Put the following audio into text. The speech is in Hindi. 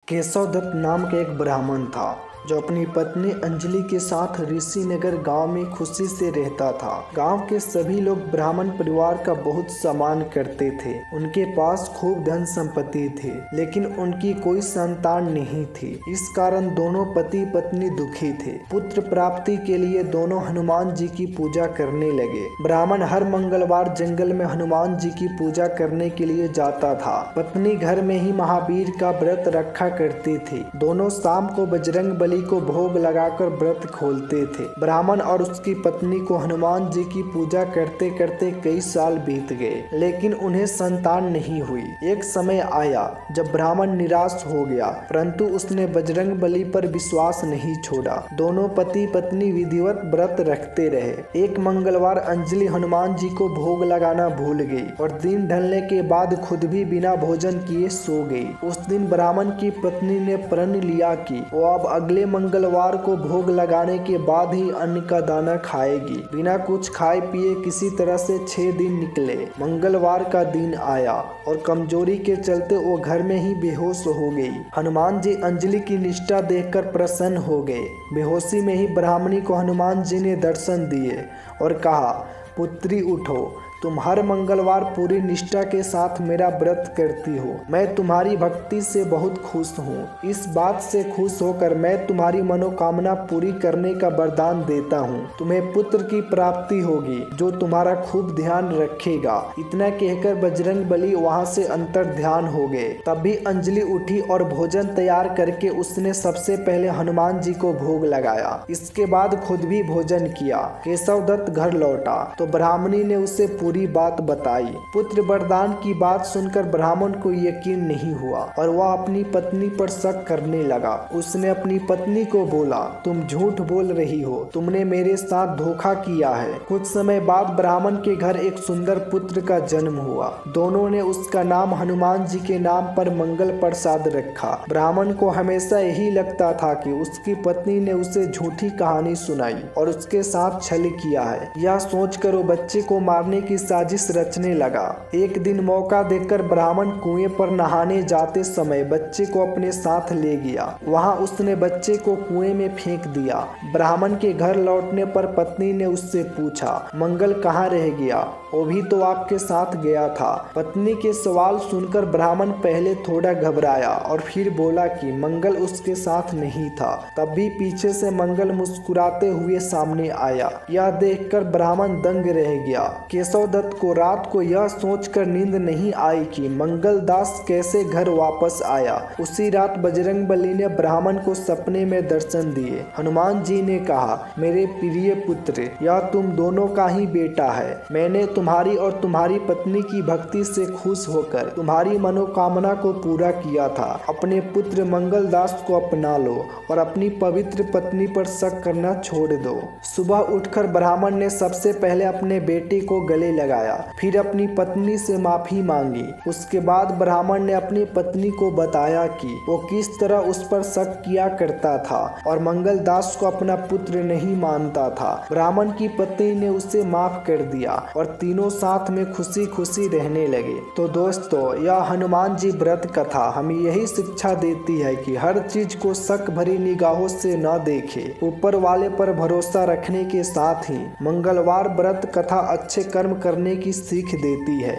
केशव दत्त नाम का एक ब्राह्मण था जो अपनी पत्नी अंजलि के साथ ऋषिनगर गांव में खुशी से रहता था। गांव के सभी लोग ब्राह्मण परिवार का बहुत सम्मान करते थे। उनके पास खूब धन संपत्ति थे, लेकिन उनकी कोई संतान नहीं थी। इस कारण दोनों पति पत्नी दुखी थे। पुत्र प्राप्ति के लिए दोनों हनुमान जी की पूजा करने लगे। ब्राह्मण हर मंगलवार जंगल में हनुमान जी की पूजा करने के लिए जाता था। पत्नी घर में ही महावीर का व्रत रखा करती थी। दोनों शाम को बजरंग बली को भोग लगाकर व्रत खोलते थे। ब्राह्मण और उसकी पत्नी को हनुमान जी की पूजा करते करते कई साल बीत गए, लेकिन उन्हें संतान नहीं हुई। एक समय आया जब ब्राह्मण निराश हो गया, परंतु उसने बजरंग बली पर विश्वास नहीं छोड़ा। दोनों पति पत्नी विधिवत व्रत रखते रहे। एक मंगलवार अंजलि हनुमान जी को भोग लगाना भूल गई और दिन ढलने के बाद खुद भी बिना भोजन किए सो गई। उस दिन ब्राह्मण की पत्नी ने प्रण लिया कि वो अब अगले मंगलवार को भोग लगाने के बाद ही अन्न का दाना खाएगी। बिना कुछ खाए पिए किसी तरह से 6 दिन निकले। मंगलवार का दिन आया और कमजोरी के चलते वो घर में ही बेहोश हो गई। हनुमान जी अंजलि की निष्ठा देखकर प्रसन्न हो गए। बेहोशी में ही ब्राह्मणी को हनुमान जी ने दर्शन दिए और कहा, पुत्री उठो, तुम हर मंगलवार पूरी निष्ठा के साथ मेरा व्रत करती हो। मैं तुम्हारी भक्ति से बहुत खुश हूँ। इस बात से खुश होकर मैं तुम्हारी मनोकामना पूरी करने का वरदान देता हूँ। तुम्हें पुत्र की प्राप्ति होगी जो तुम्हारा खूब ध्यान रखेगा। इतना कहकर बजरंग बली वहाँ से अंतर ध्यान हो गए। तभी अंजलि उठी और भोजन तैयार करके उसने सबसे पहले हनुमान जी को भोग लगाया। इसके बाद खुद भी भोजन किया। केशव दत्त घर लौटा तो ब्राह्मणी ने उसे पूरी बात बताई। पुत्र वरदान की बात सुनकर ब्राह्मण को यकीन नहीं हुआ और वह अपनी पत्नी पर शक करने लगा। उसने अपनी पत्नी को बोला, तुम झूठ बोल रही हो, तुमने मेरे साथ धोखा किया है। कुछ समय बाद ब्राह्मण के घर एक सुंदर पुत्र का जन्म हुआ। दोनों ने उसका नाम हनुमान जी के नाम पर मंगल प्रसाद रखा। ब्राह्मण को हमेशा यही लगता था कि उसकी पत्नी ने उसे झूठी कहानी सुनाई और उसके साथ छल किया है। यह सोचकर वो बच्चे को मारने की साजिश रचने लगा। एक दिन मौका देखकर ब्राह्मण कुएं पर नहाने जाते समय बच्चे को अपने साथ ले गया। वहां उसने बच्चे को कुएं में फेंक दिया। ब्राह्मण के घर लौटने पर पत्नी ने उससे पूछा, मंगल कहाँ रह गया? वो भी तो आपके साथ गया था। पत्नी के सवाल सुनकर ब्राह्मण पहले थोड़ा घबराया और फिर बोला कि मंगल उसके साथ नहीं था। तब भी पीछे से मंगल मुस्कुराते हुए सामने आया। यह देखकर ब्राह्मण दंग रह गया। केशव दत्त को रात को यह सोचकर नींद नहीं आई कि मंगल दास कैसे घर वापस आया। उसी रात बजरंग बली ने ब्राह्मण को सपने में दर्शन दिए। हनुमान जी ने कहा, मेरे प्रिय पुत्र, यह तुम दोनों का ही बेटा है। मैंने तुम्हारी और तुम्हारी पत्नी की भक्ति से खुश होकर तुम्हारी मनोकामना को पूरा किया था। अपने पुत्र मंगल दास को अपना लो और अपनी पवित्र पत्नी पर शक करना छोड़ दो। सुबह उठकर ब्राह्मण ने सबसे पहले अपने बेटे को गले लगाया, फिर अपनी पत्नी से माफी मांगी। उसके बाद ब्राह्मण ने अपनी पत्नी को बताया कि वो किस तरह उस पर शक किया करता था और मंगल दास को अपना पुत्र नहीं मानता था। ब्राह्मण की पत्नी ने उसे माफ कर दिया और तीनों साथ में खुशी खुशी रहने लगे। तो दोस्तों, यह हनुमान जी व्रत कथा हमें यही शिक्षा देती है कि हर चीज को शक भरी निगाहों से न देखे। ऊपर वाले पर भरोसा रखने के साथ ही मंगलवार व्रत कथा अच्छे कर्म करने की सीख देती है।